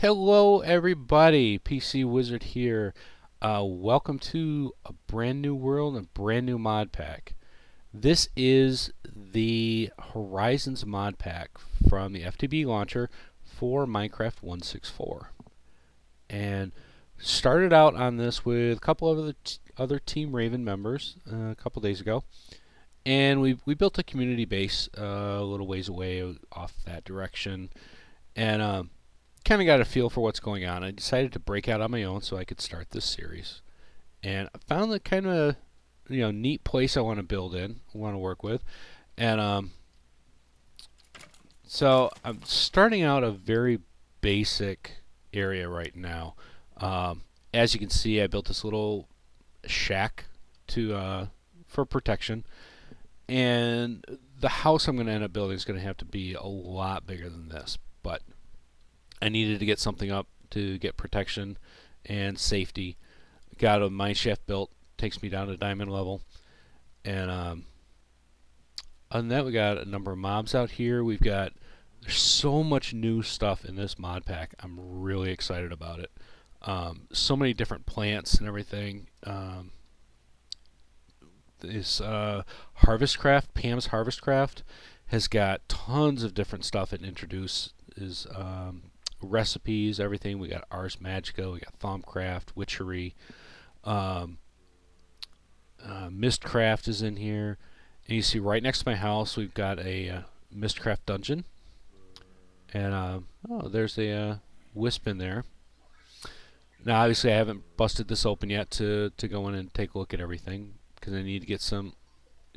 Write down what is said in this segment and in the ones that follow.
Hello, everybody. PC Wizard here. Welcome to a brand new world and a brand new mod pack. This is the Horizons mod pack from the FTB launcher for Minecraft 1.6.4. And started out on this with a couple of other Team Raven members a couple days ago. And we built a community base a little ways away off that direction. And kind of got a feel for what's going on. I decided to break out on my own so I could start this series, and I found the kind of neat place I want to build in, want to work with, and so I'm starting out a very basic area right now. As you can see, I built this little shack to for protection, and the house I'm going to end up building is going to have to be a lot bigger than this, but I needed to get something up to get protection and safety. Got a mine shaft built, takes me down to diamond level. And other than that, we got a number of mobs out here. There's so much new stuff in this mod pack. I'm really excited about it. So many different plants and everything. This HarvestCraft, Pam's HarvestCraft, has got tons of different stuff it introduces. Recipes, everything. We got Ars Magica, we got Thumbcraft, Witchery, Mistcraft is in here. And you see right next to my house we've got a Mistcraft dungeon. And oh, there's a wisp in there. Now obviously I haven't busted this open yet to go in and take a look at everything, because I need to get some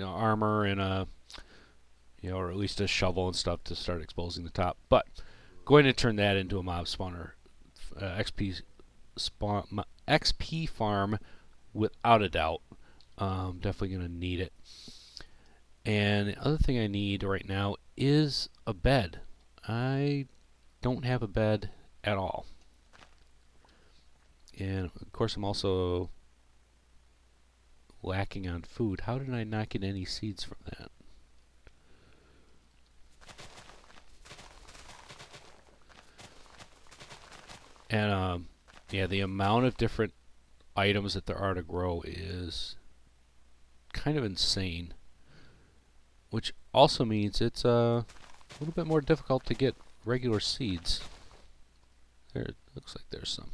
armor and or at least a shovel and stuff to start exposing the top. But going to turn that into a mob spawner, XP farm, without a doubt. Definitely going to need it. And the other thing I need right now is a bed. I don't have a bed at all. And of course I'm also lacking on food. How did I not get any seeds from that? And yeah, the amount of different items that there are to grow is kind of insane, which also means it's a little bit more difficult to get regular seeds. There, it looks like there's some.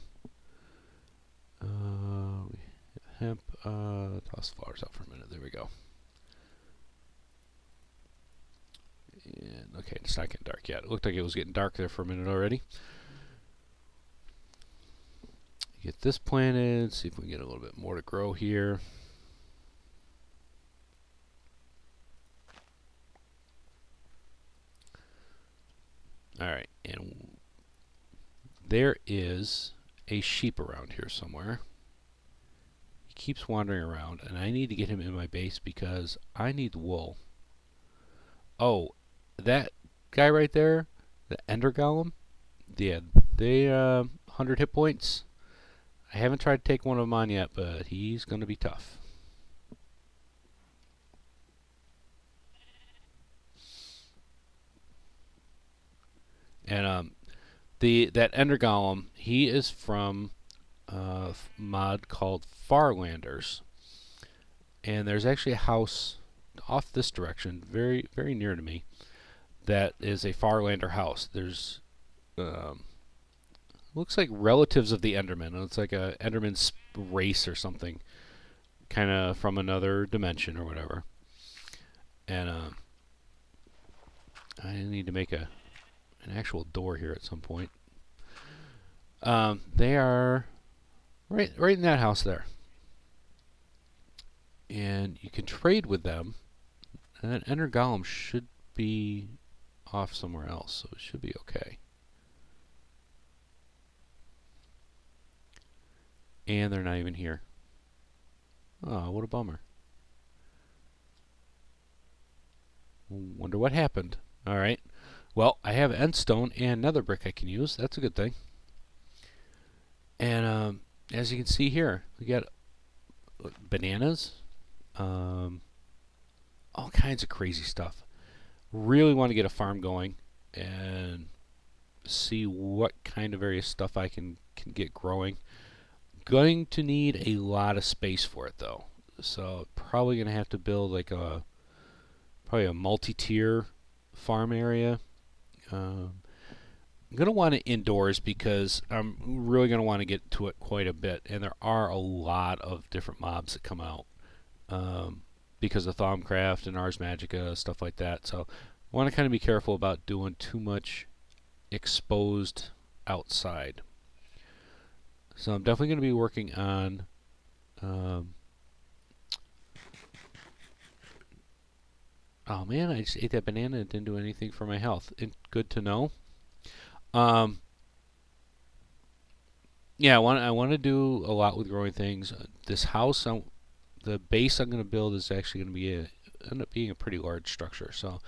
Hemp. Toss the flowers out for a minute. There we go. And okay, it's not getting dark yet. It looked like it was getting dark there for a minute already. Get this planted, see if we can get a little bit more to grow here. Alright, and there is a sheep around here somewhere. He keeps wandering around, and I need to get him in my base because I need wool. Oh, that guy right there, the Ender Golem, yeah, they 100 hit points. I haven't tried to take one of them on yet, but he's going to be tough. And that Ender Golem, he is from a mod called Farlanders. And there's actually a house off this direction, very, very near to me, that is a Farlander house. There's looks like relatives of the Enderman. It's like a Enderman race or something, kind of from another dimension or whatever. And I need to make an actual door here at some point. They are right in that house there, and you can trade with them. And that Ender Golem should be off somewhere else, so it should be okay. And they're not even here. Oh, what a bummer. Wonder what happened. Alright. Well, I have endstone and nether brick I can use. That's a good thing. And as you can see here, we got bananas. All kinds of crazy stuff. Really want to get a farm going and see what kind of various stuff I can get growing. Going to need a lot of space for it though, so probably gonna have to build like probably a multi-tier farm area. I'm gonna want it indoors because I'm really gonna want to get to it quite a bit, and there are a lot of different mobs that come out because of Thaumcraft and Ars Magica, stuff like that. So I want to kind of be careful about doing too much exposed outside. So I'm definitely going to be working on oh man, I just ate that banana. It didn't do anything for my health. Good to know. Yeah, I want to do a lot with growing things. This house, the base I'm going to build is actually going to be end up being a pretty large structure. So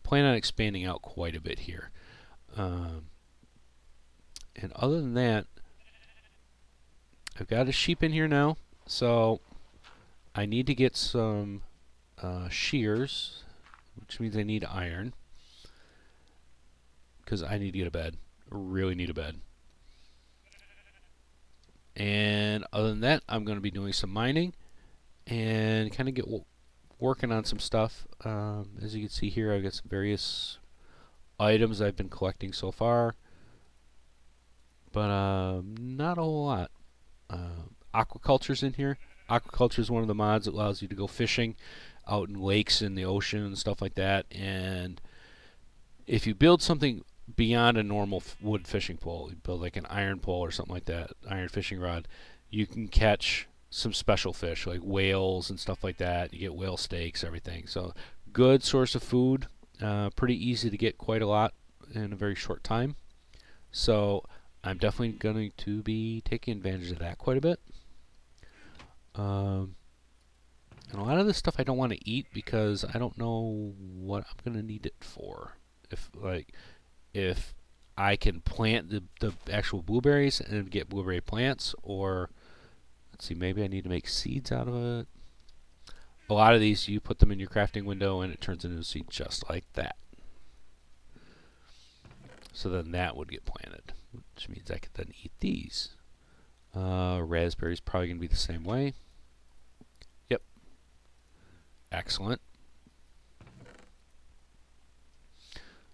plan on expanding out quite a bit here. And other than that, I've got a sheep in here now, so I need to get some shears, which means I need iron, because I need to get a bed. I really need a bed. And other than that, I'm going to be doing some mining and kind of get working on some stuff. As you can see here, I've got some various items I've been collecting so far, but not a whole lot. Aquaculture's in here. Aquaculture is one of the mods that allows you to go fishing out in lakes and the ocean and stuff like that. And if you build something beyond a normal wood fishing pole, you build like an iron pole or something like that, iron fishing rod, you can catch some special fish like whales and stuff like that. You get whale steaks, everything. So good source of food. Pretty easy to get quite a lot in a very short time. So I'm definitely going to be taking advantage of that quite a bit. And a lot of this stuff I don't want to eat because I don't know what I'm going to need it for. If I can plant the actual blueberries and get blueberry plants, or let's see, maybe I need to make seeds out of it. A lot of these, you put them in your crafting window and it turns into a seed just like that. So then that would get planted, which means I could then eat these. Raspberries probably going to be the same way. Yep. Excellent.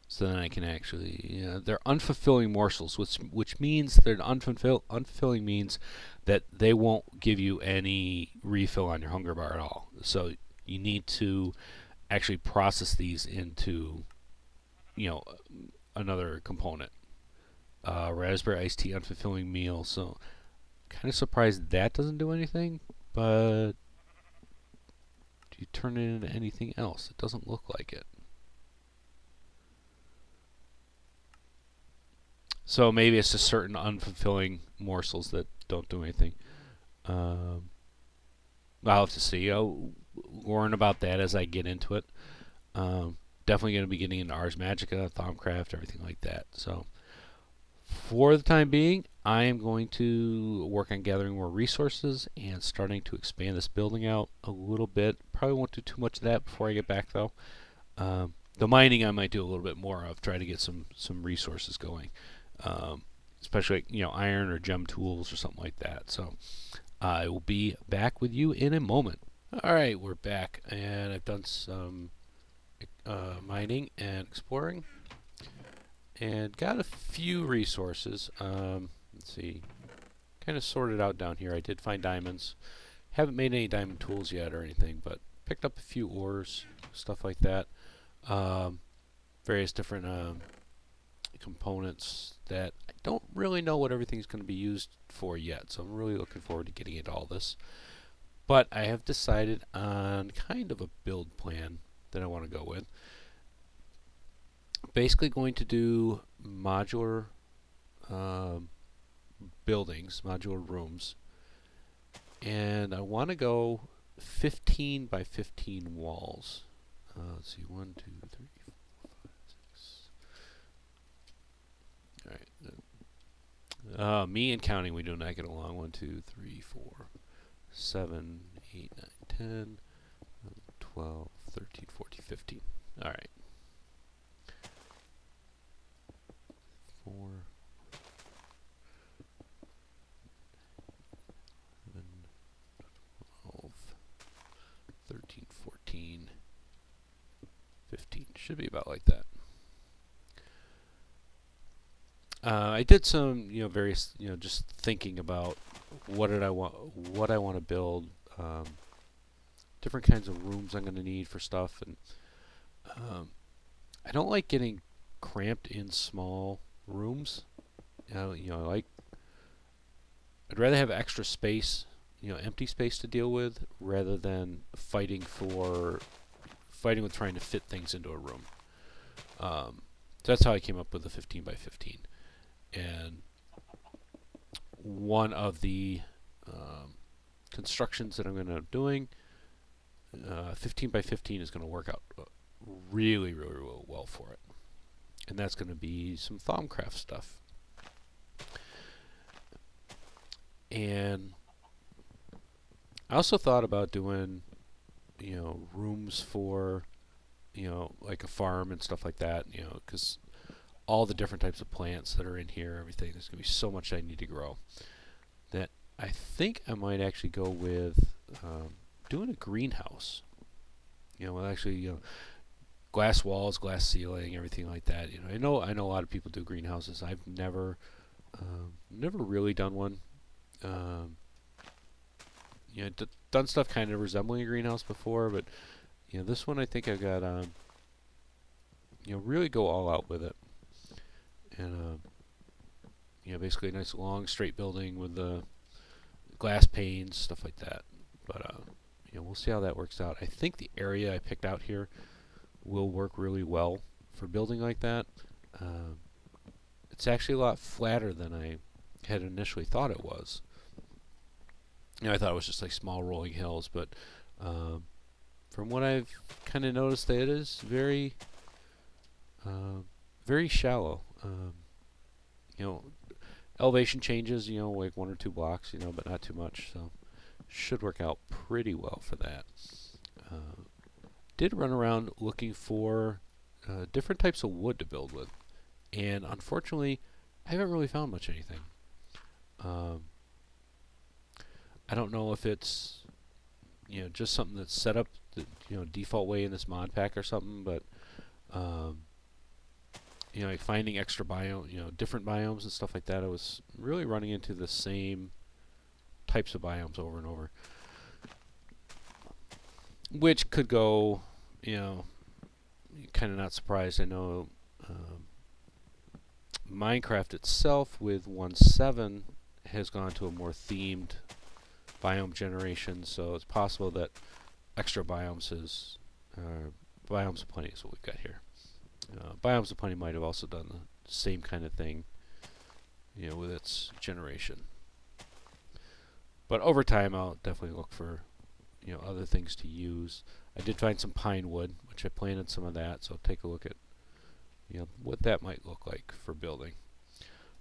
So then I can actually, they're unfulfilling morsels, which means they're unfulfilling means that they won't give you any refill on your hunger bar at all. So you need to actually process these into, another component. Raspberry iced tea unfulfilling meal. So kind of surprised that doesn't do anything, but do you turn it into anything else? It doesn't look like it. So maybe it's just certain unfulfilling morsels that don't do anything. I'll have to see. I'll learn about that as I get into it. Definitely going to be getting into Ars Magica, Thaumcraft, everything like that. So for the time being, I am going to work on gathering more resources and starting to expand this building out a little bit. Probably won't do too much of that before I get back, though. The mining I might do a little bit more of, try to get some resources going. Especially iron or gem tools or something like that. So I will be back with you in a moment. Alright, we're back, and I've done some mining and exploring and got a few resources. Let's see, kind of sorted out down here. I did find diamonds. Haven't made any diamond tools yet or anything, but picked up a few ores, stuff like that. Various different components that I don't really know what everything's going to be used for yet, so I'm really looking forward to getting into all this. But I have decided on kind of a build plan that I want to go with. Basically going to do modular buildings, modular rooms, and I want to go 15 by 15 walls. Let's see, 1, 2, 3, 4, 5, 6. Alright. Me and counting, we do not get along. 1, 2, 3, 4, 7, 8, 9, 10, 12, 13, 14, 15. Alright. 4, 11, 12, 13, 14, 15. Should be about like that. I did some, various, just thinking about what I want to build, different kinds of rooms I'm going to need for stuff, and I don't like getting cramped in small rooms. I'd rather have extra space, empty space to deal with, rather than fighting with trying to fit things into a room. So that's how I came up with the 15 by 15. And one of the constructions that I'm going to end up doing, 15 by 15 is going to work out really, really, really well for it. And that's going to be some Thaumcraft stuff. And I also thought about doing, rooms for, like a farm and stuff like that, because all the different types of plants that are in here, everything, there's going to be so much I need to grow that I think I might actually go with doing a greenhouse. With actually, glass walls, glass ceiling, everything like that. I know a lot of people do greenhouses. I've never really done one. Done stuff kind of resembling a greenhouse before, but this one I think I've got really go all out with it. And basically a nice long straight building with the glass panes, stuff like that. But we'll see how that works out. I think the area I picked out here will work really well for building like that. It's actually a lot flatter than I had initially thought it was. I thought it was just like small rolling hills, but from what I've kind of noticed, that it is very, very shallow. Elevation changes, like 1 or 2 blocks, but not too much, so should work out pretty well for that. Did run around looking for different types of wood to build with, and unfortunately, I haven't really found much anything. I don't know if it's just something that's set up the default way in this mod pack or something, but like finding extra different biomes and stuff like that, I was really running into the same types of biomes over and over, which could go, kind of not surprised. I know Minecraft itself with 1.7 has gone to a more themed biome generation, so it's possible that extra biomes is Biomes of Plenty is what we've got here. Biomes of Plenty might have also done the same kind of thing, with its generation. But over time, I'll definitely look for, other things to use. I did find some pine wood, which I planted some of that, so I'll take a look at, what that might look like for building.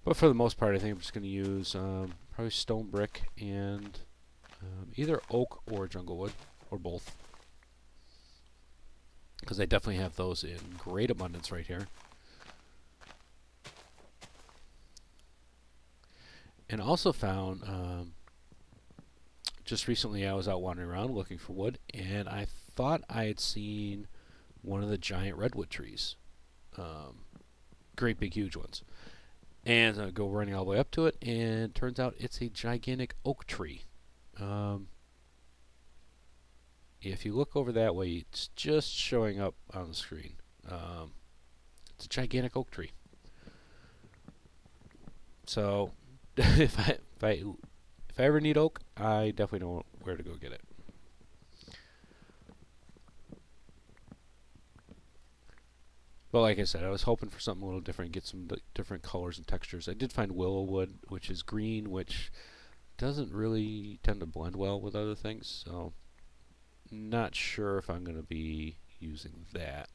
But for the most part, I think I'm just going to use probably stone brick and either oak or jungle wood, or both, because I definitely have those in great abundance right here. And also found, just recently I was out wandering around looking for wood, and I thought I had seen one of the giant redwood trees. Great big huge ones. And I go running all the way up to it, and it turns out it's a gigantic oak tree. If you look over that way, it's just showing up on the screen. It's a gigantic oak tree. So if I ever need oak, I definitely know where to go get it. But like I said, I was hoping for something a little different, get some different colors and textures. I did find willow wood, which is green, which doesn't really tend to blend well with other things, so not sure if I'm going to be using that.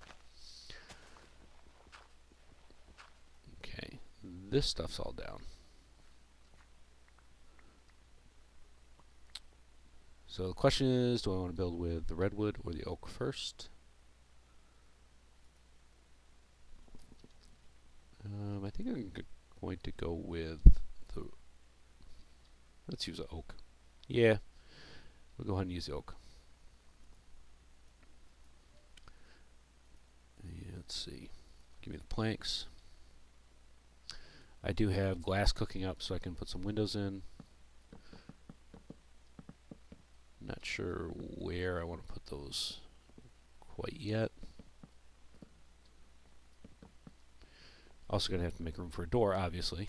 Okay, this stuff's all down. So the question is, do I want to build with the redwood or the oak first? I think I'm going to go with the, let's use the oak. Yeah, we'll go ahead and use the oak. Yeah, let's see. Give me the planks. I do have glass cooking up, so I can put some windows in. Not sure where I want to put those quite yet. Also going to have to make room for a door, obviously.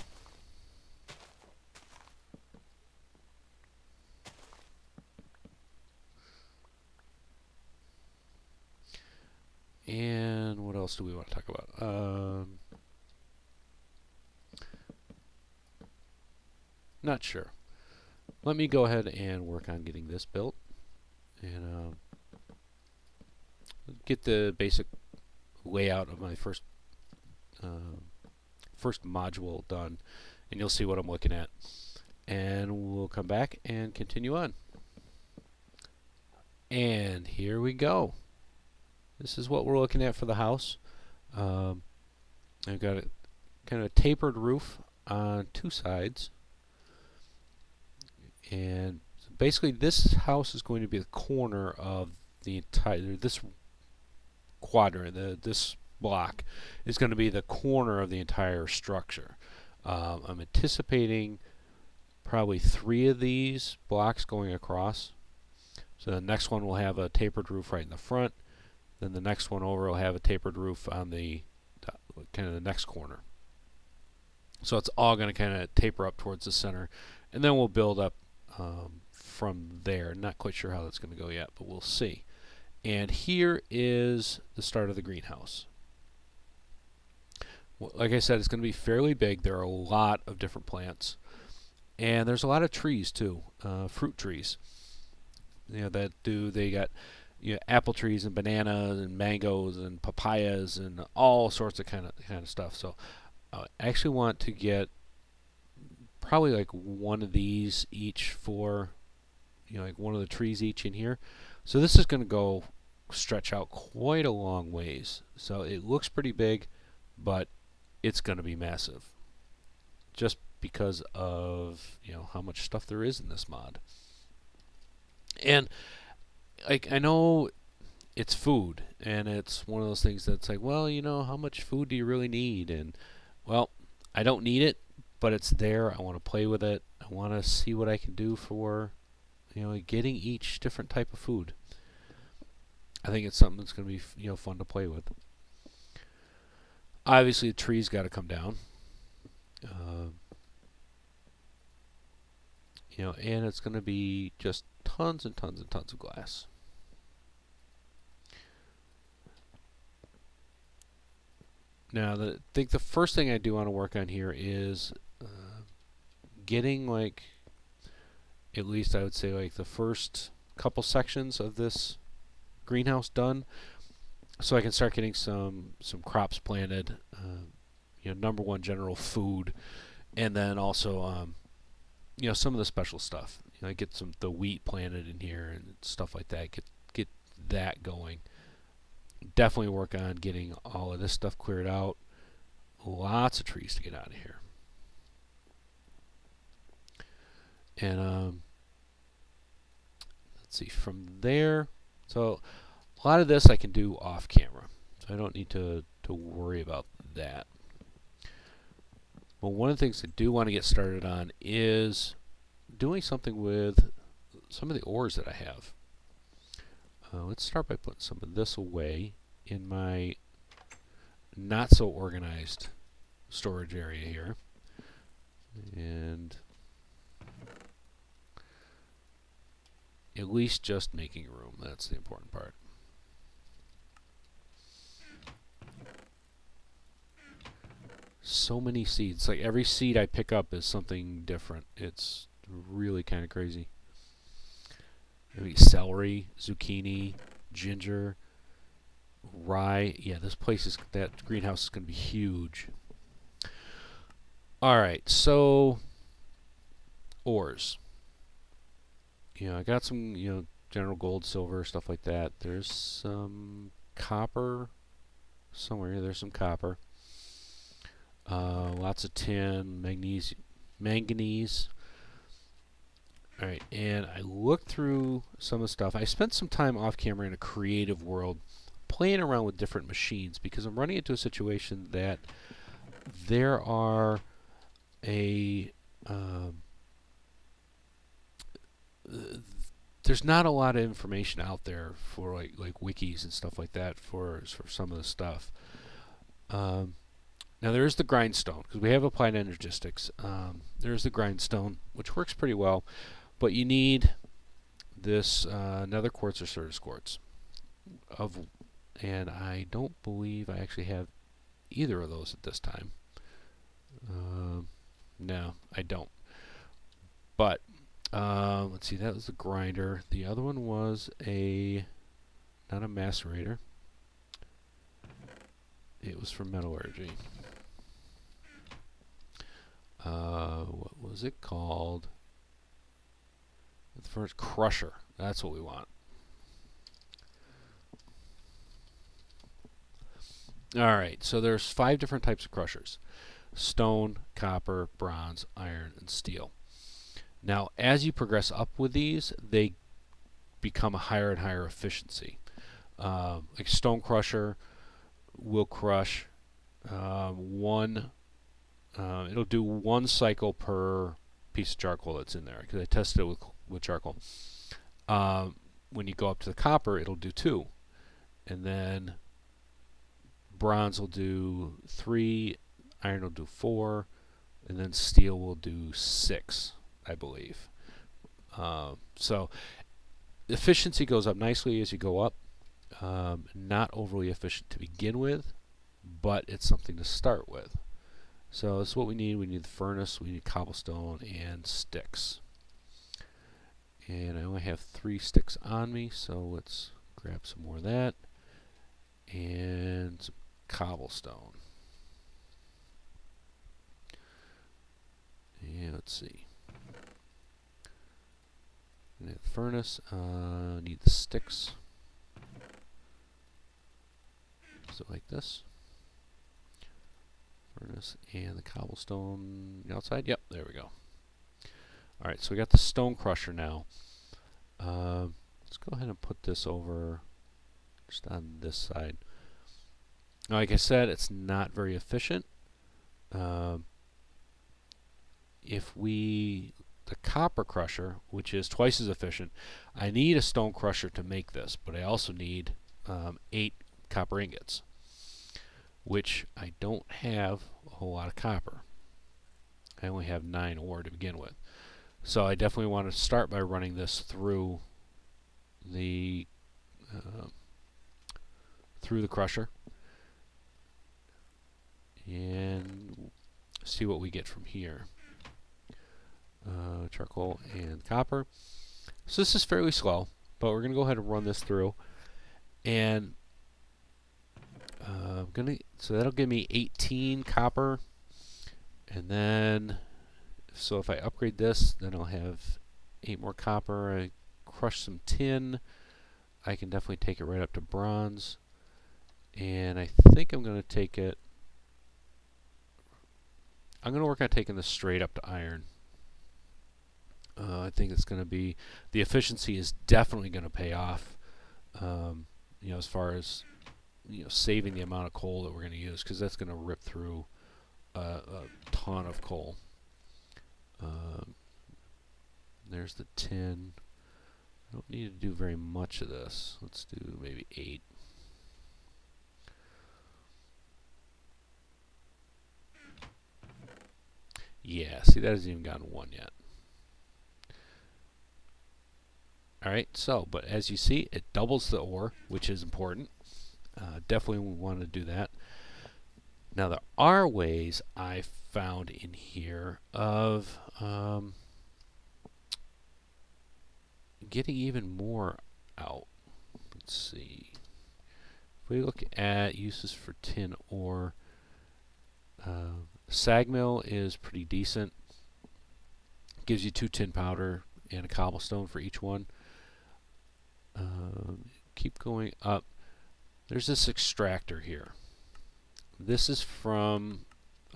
And what else do we want to talk about? Not sure. Let me go ahead and work on getting this built and get the basic layout of my first module done, and you'll see what I'm looking at. And we'll come back and continue on. And here we go. This is what we're looking at for the house. I've got a kind of a tapered roof on two sides. And basically this house is going to be the corner of the entire, this quadrant, this block is going to be the corner of the entire structure. I'm anticipating probably 3 of these blocks going across. So the next one will have a tapered roof right in the front. Then the next one over will have a tapered roof on the kind of the next corner. So it's all going to kind of taper up towards the center, and then we'll build up from there. Not quite sure how that's going to go yet, but we'll see. And here is the start of the greenhouse. Well, like I said, it's going to be fairly big. There are a lot of different plants, and there's a lot of trees too, fruit trees. You know that they got apple trees and bananas and mangoes and papayas and all sorts of kind of stuff. So I actually want to get probably like one of these each for, like one of the trees each in here. So this is going to go stretch out quite a long ways. So it looks pretty big, but it's going to be massive just because of how much stuff there is in this mod. And I know it's food, and it's one of those things that's like, well, how much food do you really need? And well, I don't need it, but it's there. I want to play with it. I want to see what I can do for getting each different type of food. I think it's something that's going to be fun to play with. Obviously, the trees got to come down. And it's going to be just tons and tons and tons of glass. Now, I think the first thing I do want to work on here is getting at least I would say the first couple sections of this greenhouse done, so I can start getting some crops planted. Number one, general food, and then also some of the special stuff. Get the wheat planted in here and stuff like that. Get that going. Definitely work on getting all of this stuff cleared out. Lots of trees to get out of here. And let's see, from there, so a lot of this I can do off camera, so I don't need to worry about that. But one of the things I do want to get started on is doing something with some of the ores that I have. Let's start by putting some of this away in my not so organized storage area here. And at least just making room, that's the important part. So many seeds. Like every seed I pick up is something different. It's really kind of crazy. Maybe celery, zucchini, ginger, rye. Yeah, that greenhouse is going to be huge. Alright, so ores. I got some, general gold, silver, stuff like that. There's some copper somewhere. There's some copper. lots of tin, manganese. Alright, and I looked through some of the stuff. I spent some time off camera in a creative world playing around with different machines because I'm running into a situation that there are there's not a lot of information out there for like wikis and stuff like that for some of the stuff. Now there is the grindstone because we have applied energistics. There's the grindstone which works pretty well, but you need this nether quartz or Certus quartz and I don't believe I actually have either of those at this time. No, I don't. But let's see, that was the grinder. The other one was not a macerator. It was for metallurgy. What was it called? The first crusher. That's what we want. Alright, so there's 5 different types of crushers. Stone, copper, bronze, iron, and steel. Now, as you progress up with these, they become a higher and higher efficiency. Like stone crusher will crush it'll do 1 cycle per piece of charcoal that's in there, because I tested it with charcoal. When you go up to the copper, it'll do 2. And then bronze will do 3, iron will do 4, and then steel will do 6, I believe. So efficiency goes up nicely as you go up. Not overly efficient to begin with, but it's something to start with. So this is what we need. We need the furnace, we need cobblestone, and sticks. And I only have 3 sticks on me, so let's grab some more of that. And some cobblestone. And let's see. Need the furnace, need the sticks. So like this. Furnace and the cobblestone outside. Yep, there we go. Alright, so we got the stone crusher now. Let's go ahead and put this over just on this side. Now, like I said, it's not very efficient. The copper crusher, which is twice as efficient, I need a stone crusher to make this, but I also need 8 copper ingots, which I don't have a whole lot of copper. I only have 9 ore to begin with. So I definitely want to start by running this through the crusher and see what we get from here. Charcoal and copper. So this is fairly slow, but we're going to go ahead and run this through. And so that'll give me 18 copper. And then, so if I upgrade this, then I'll have 8 more copper. I crush some tin. I can definitely take it right up to bronze. And I think I'm going to take it. I'm going to work on taking this straight up to iron. I think it's going to be, the efficiency is definitely going to pay off, as far as, saving the amount of coal that we're going to use, because that's going to rip through a ton of coal. There's the tin. I don't need to do very much of this. Let's do maybe 8. Yeah, see, that hasn't even gotten 1 yet. Alright, so, but as you see, it doubles the ore, which is important. Definitely we want to do that. Now, there are ways I found in here of getting even more out. Let's see. If we look at uses for tin ore, sag mill is pretty decent. Gives you 2 tin powder and a cobblestone for each one. Keep going up. There's this extractor here. This is from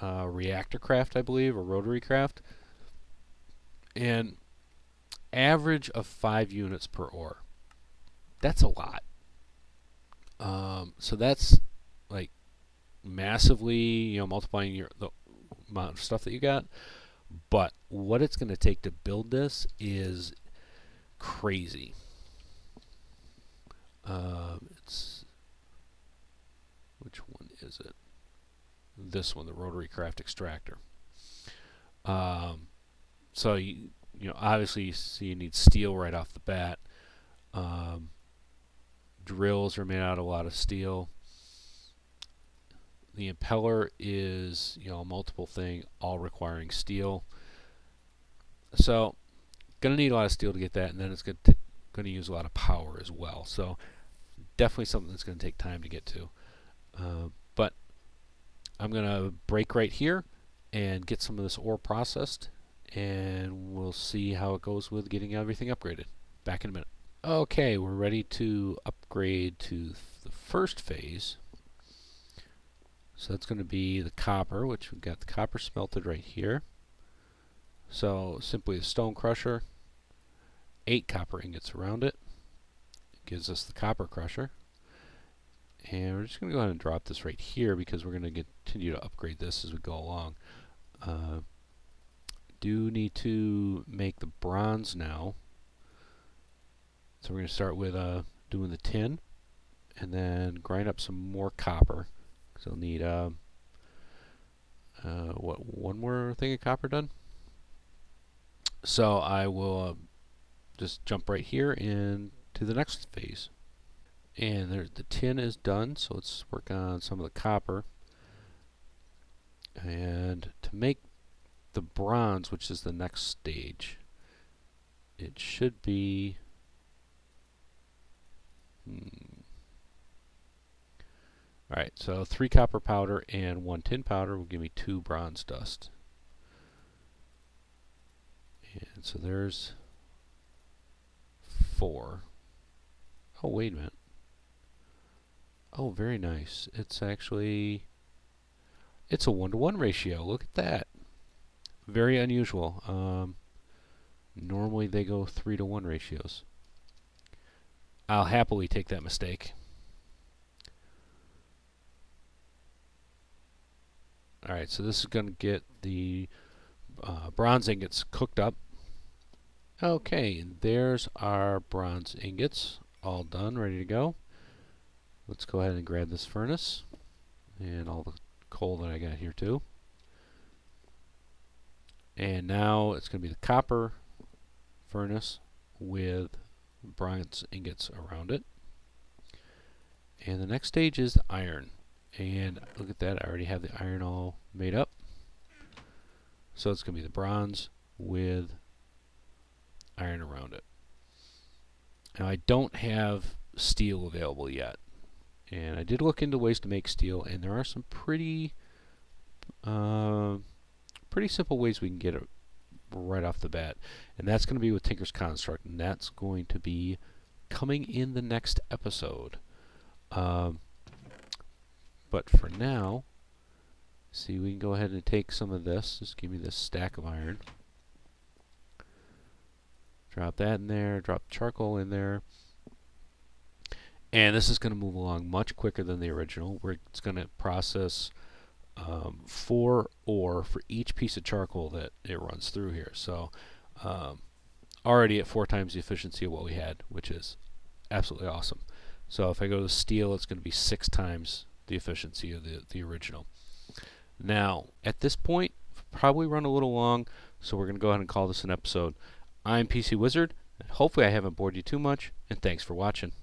reactor craft, I believe, or rotary craft, and average of 5 units per ore. That's a lot. So that's like massively, multiplying the amount of stuff that you got. But what it's going to take to build this is crazy. It's which one is it? This one, the rotary craft extractor. So obviously you see you need steel right off the bat. Drills are made out of a lot of steel. The impeller is a multiple thing, all requiring steel. So gonna need a lot of steel to get that, and then it's gonna use a lot of power as well. So definitely something that's gonna take time to get to. But I'm gonna break right here and get some of this ore processed, and we'll see how it goes with getting everything upgraded. Back in a minute. Okay, we're ready to upgrade to the first phase. So that's going to be the copper, which we've got the copper smelted right here. So simply a stone crusher, 8 copper ingots around it. It gives us the copper crusher. And we're just going to go ahead and drop this right here because we're going to continue to upgrade this as we go along. Do need to make the bronze now. So we're going to start with doing the tin, and then grind up some more copper. So we'll need one more thing of copper done. So I will just jump right here into the next phase. And the tin is done, so let's work on some of the copper. And to make the bronze, which is the next stage, it should be Alright, so 3 copper powder and 1 tin powder will give me 2 bronze dust. And so there's 4. Oh, wait a minute. Oh, very nice. It's actually, it's a 1-to-1 ratio. Look at that. Very unusual. Normally they go 3-to-1 ratios. I'll happily take that mistake. Alright, so this is going to get the bronze ingots cooked up. Okay, there's our bronze ingots, all done, ready to go. Let's go ahead and grab this furnace and all the coal that I got here too. And now it's going to be the copper furnace with bronze ingots around it. And the next stage is the iron. And look at that, I already have the iron all made up. So it's going to be the bronze with iron around it. Now I don't have steel available yet. And I did look into ways to make steel, and there are some pretty simple ways we can get it right off the bat. And that's going to be with Tinker's Construct, and that's going to be coming in the next episode. But for now, see, we can go ahead and take some of this. Just give me this stack of iron. Drop that in there, drop charcoal in there. And this is going to move along much quicker than the original, where it's going to process 4 ore for each piece of charcoal that it runs through here. So already at 4 times the efficiency of what we had, which is absolutely awesome. So if I go to steel, it's going to be 6 times the efficiency of the original. Now, at this point, probably run a little long, so we're going to go ahead and call this an episode. I'm PC Wizard, and hopefully I haven't bored you too much, and thanks for watching.